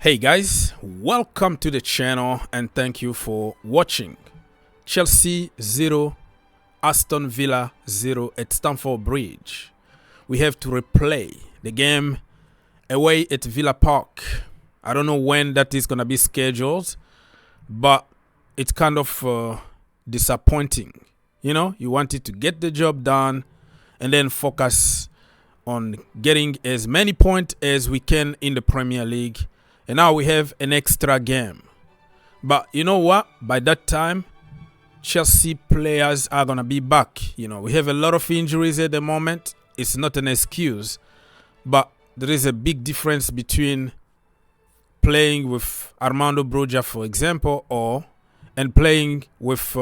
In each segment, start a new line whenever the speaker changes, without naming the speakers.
Hey guys, welcome to the channel and thank you for watching. Chelsea 0, Aston Villa 0 at Stamford Bridge. We have to replay the game away at Villa Park. I don't know when that is going to be scheduled, but it's kind of disappointing. You know, you wanted to get the job done and then focus on getting as many points as we can in the Premier League. And now we have an extra game. But you know what? By that time, Chelsea players are going to be back. You know, we have a lot of injuries at the moment. It's not an excuse. But there is a big difference between playing with Armando Broja, for example, and playing with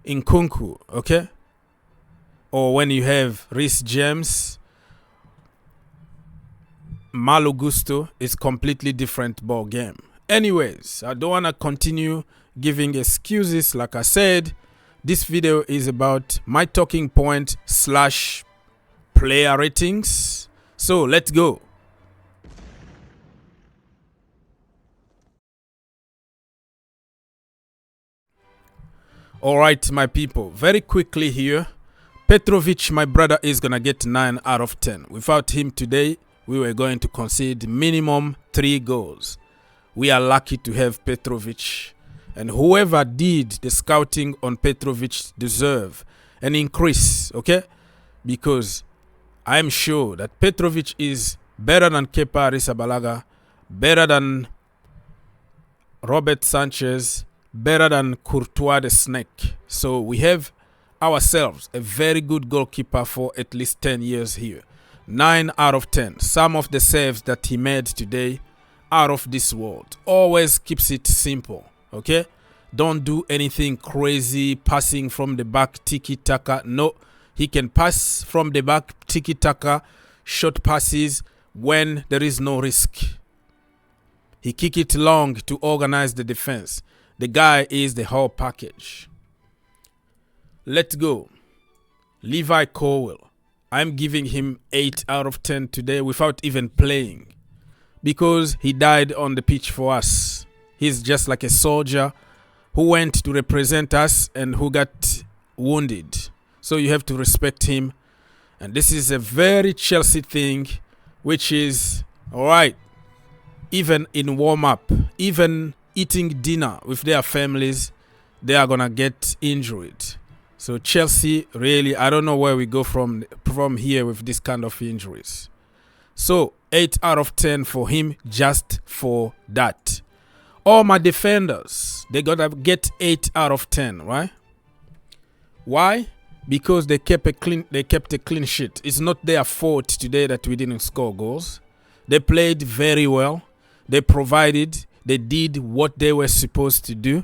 Nkunku, okay? Or when you have Reece James, Malo Gusto, is completely different ball game. Anyways, I don't want to continue giving excuses. Like I said, this video is about my talking point / player ratings. So let's go. All right, my people, very quickly here. Petrovic, my brother, is going to get 9 out of 10. Without him today, we were going to concede minimum 3 goals. We are lucky to have Petrovic. And whoever did the scouting on Petrovic deserve an increase, okay? Because I'm sure that Petrovic is better than Kepa Arrizabalaga, better than Robert Sanchez, better than Courtois the Snake. So we have ourselves a very good goalkeeper for at least 10 years here. 9 out of 10. Some of the saves that he made today out of this world. Always keeps it simple, okay? Don't do anything crazy, passing from the back, tiki-taka. No, he can pass from the back, tiki-taka, short passes when there is no risk. He kick it long to organize the defense. The guy is the whole package. Let's go. Levi Colwill. I'm giving him 8 out of 10 today without even playing. Because he died on the pitch for us. He's just like a soldier who went to represent us and who got wounded. So you have to respect him. And this is a very Chelsea thing, which is, alright, even in warm-up, even eating dinner with their families, they are going to get injured. So Chelsea, really, I don't know where we go from here with this kind of injuries. So 8 out of 10 for him just for that. All my defenders, they got to get 8 out of 10, right? Why? Because they kept a clean sheet. It's not their fault today that we didn't score goals. They played very well. They provided. They did what they were supposed to do.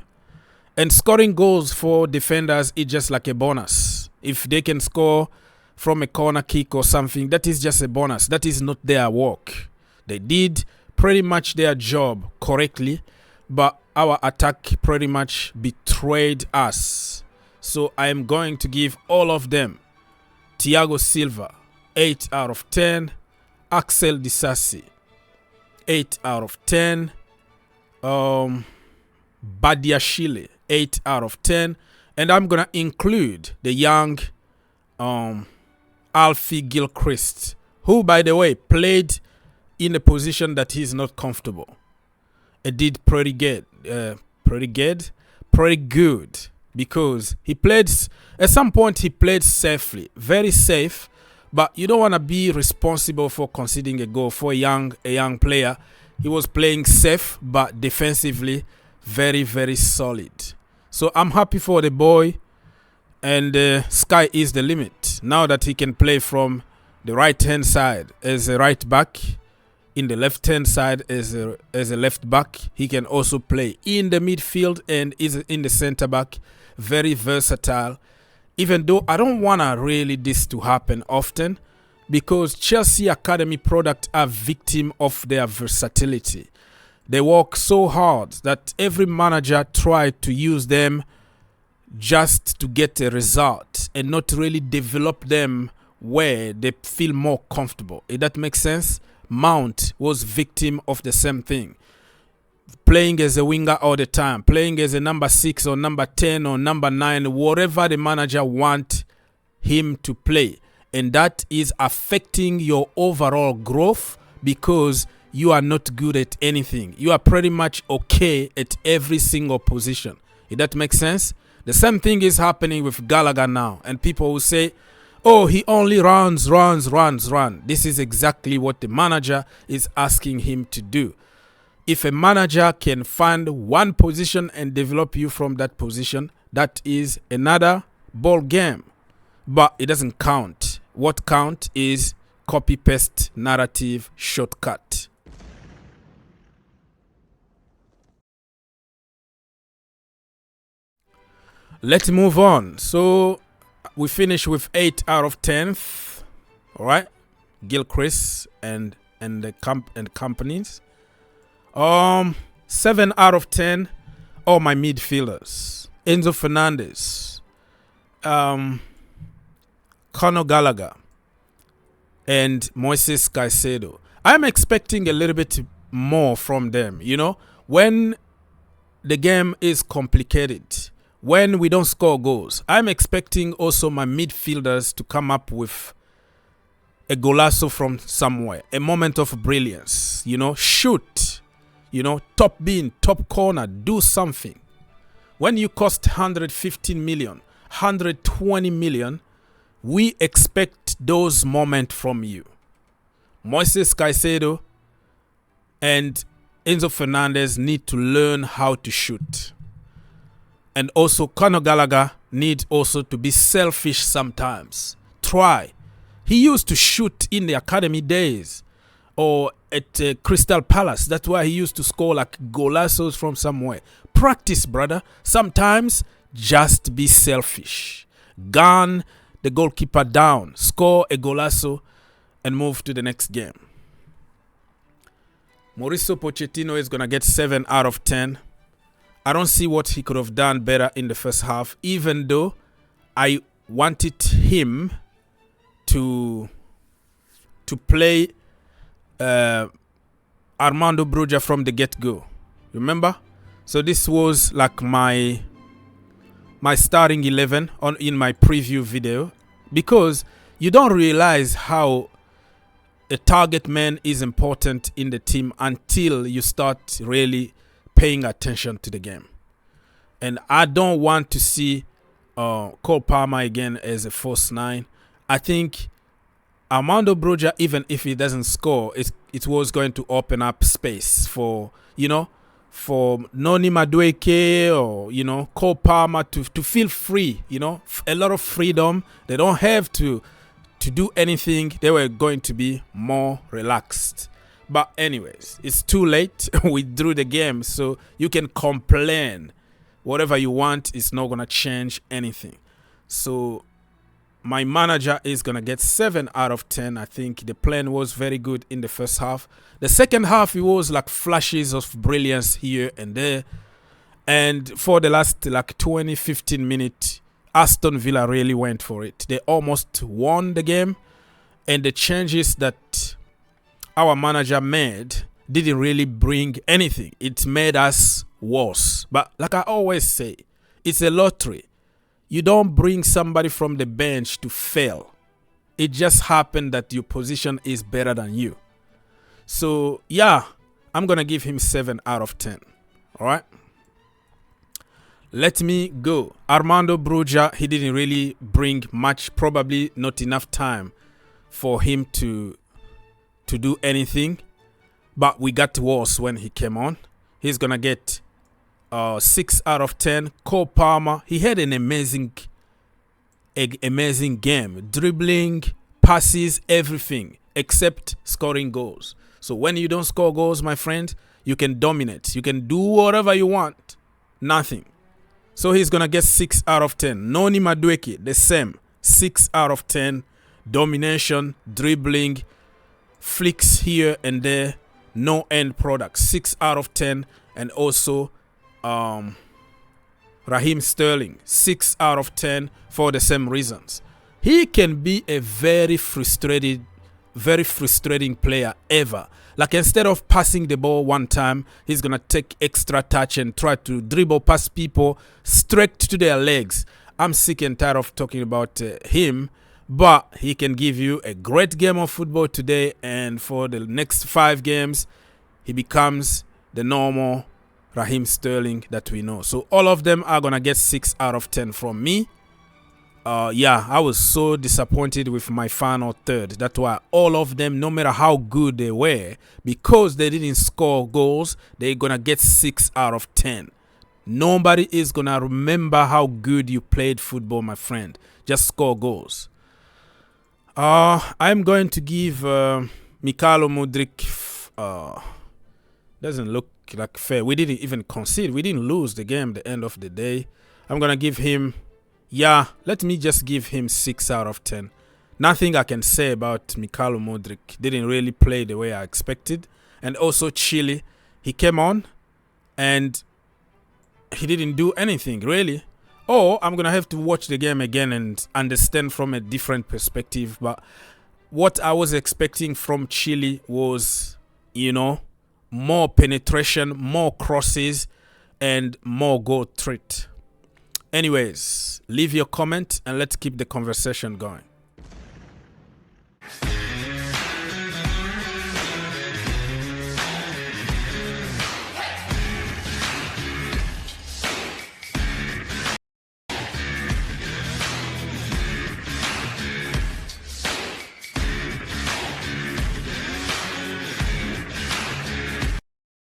And scoring goals for defenders is just like a bonus. If they can score from a corner kick or something, that is just a bonus. That is not their work. They did pretty much their job correctly, but our attack pretty much betrayed us. So I am going to give all of them. Thiago Silva, 8 out of 10. Axel Disasi, 8 out of 10. Badiashile, 8 out of 10. And I'm going to include the young Alfie Gilchrist, who, by the way, played in a position that he's not comfortable. It did pretty good. Pretty good. Because he played, at some point he played safely. Very safe. But you don't want to be responsible for conceding a goal for a young player. He was playing safe, but defensively very, very solid. So I'm happy for the boy, and sky is the limit. Now that he can play from the right-hand side as a right back, in the left-hand side as a left back, he can also play in the midfield and is in the center back. Very versatile. Even though I don't want to really this to happen often, because Chelsea Academy product are victim of their versatility. They work so hard that every manager tried to use them just to get a result and not really develop them where they feel more comfortable. If that makes sense. Mount was victim of the same thing. Playing as a winger all the time, playing as a number 6 or number 10 or number 9, whatever the manager wants him to play. And that is affecting your overall growth because you are not good at anything. You are pretty much okay at every single position. If that makes sense? The same thing is happening with Gallagher now. And people will say, oh, he only runs. This is exactly what the manager is asking him to do. If a manager can find one position and develop you from that position, that is another ball game. But it doesn't count. What counts is copy-paste narrative shortcut. Let's move on. So we finish with 8 out of 10. All right, Gilchrist and the companies. 7 out of 10. All my midfielders: Enzo Fernandez, Conor Gallagher, and Moises Caicedo. I'm expecting a little bit more from them. You know, when the game is complicated, when we don't score goals, I'm expecting also my midfielders to come up with a golazo from somewhere, a moment of brilliance, you know, shoot, you know, top bin, top corner, do something. When you cost 115 million, 120 million, we expect those moments from you. Moises Caicedo and Enzo Fernandez need to learn how to shoot. And also Conor Gallagher needs also to be selfish sometimes. Try. He used to shoot in the academy days or at Crystal Palace. That's why he used to score like golazos from somewhere. Practice, brother. Sometimes just be selfish. Gun the goalkeeper down. Score a golazo and move to the next game. Mauricio Pochettino is going to get 7 out of 10. I don't see what he could have done better in the first half, even though I wanted him to play Armando Broja from the get-go. Remember? So this was like my starting 11 in my preview video, because you don't realize how a target man is important in the team until you start really paying attention to the game. And I don't want to see Cole Palmer again as a false 9. I think Armando Broja, even if he doesn't score, it was going to open up space for, you know, for Noni Madueke or, you know, Cole Palmer to feel free, you know, a lot of freedom. They don't have to do anything. They were going to be more relaxed. But anyways, it's too late. We drew the game, so you can complain whatever you want. It's not going to change anything. So my manager is going to get 7 out of 10. I think the plan was very good in the first half. The second half, it was like flashes of brilliance here and there. And for the last like 20-15 minutes, Aston Villa really went for it. They almost won the game. And the changes that our manager made didn't really bring anything. It made us worse. But like I always say, it's a lottery. You don't bring somebody from the bench to fail. It just happened that your position is better than you. So yeah, I'm going to give him 7 out of 10. All right. Let me go. Armando Broja, he didn't really bring much, probably not enough time for him to do anything, but we got worse when he came on. He's gonna get 6 out of 10. Cole Palmer, he had an amazing game, dribbling, passes, everything except scoring goals. So when you don't score goals, my friend, you can dominate, you can do whatever you want. Nothing. So he's gonna get 6 out of 10. Noni Madueke, the same, 6 out of 10. Domination, dribbling, flicks here and there, no end product, 6 out of 10. And also Raheem Sterling, 6 out of 10 for the same reasons. He can be a very frustrated very frustrating player ever. Like, instead of passing the ball one time, he's going to take extra touch and try to dribble past people straight to their legs. I'm sick and tired of talking about him, but he can give you a great game of football today, and for the next 5 games, he becomes the normal Raheem Sterling that we know. So all of them are going to get 6 out of 10 from me. Yeah, I was so disappointed with my final third. That's why all of them, no matter how good they were, because they didn't score goals, they're going to get 6 out of 10. Nobody is going to remember how good you played football, my friend. Just score goals. I'm going to give Mikhailo Mudryk, doesn't look like fair. We didn't even concede. We didn't lose the game at the end of the day. I'm going to give him, yeah, let me just give him 6 out of 10. Nothing I can say about Mikhailo Mudryk. Didn't really play the way I expected. And also Chile, he came on and he didn't do anything, really. Or I'm going to have to watch the game again and understand from a different perspective. But what I was expecting from Chile was, you know, more penetration, more crosses, and more goal threat. Anyways, leave your comment and let's keep the conversation going.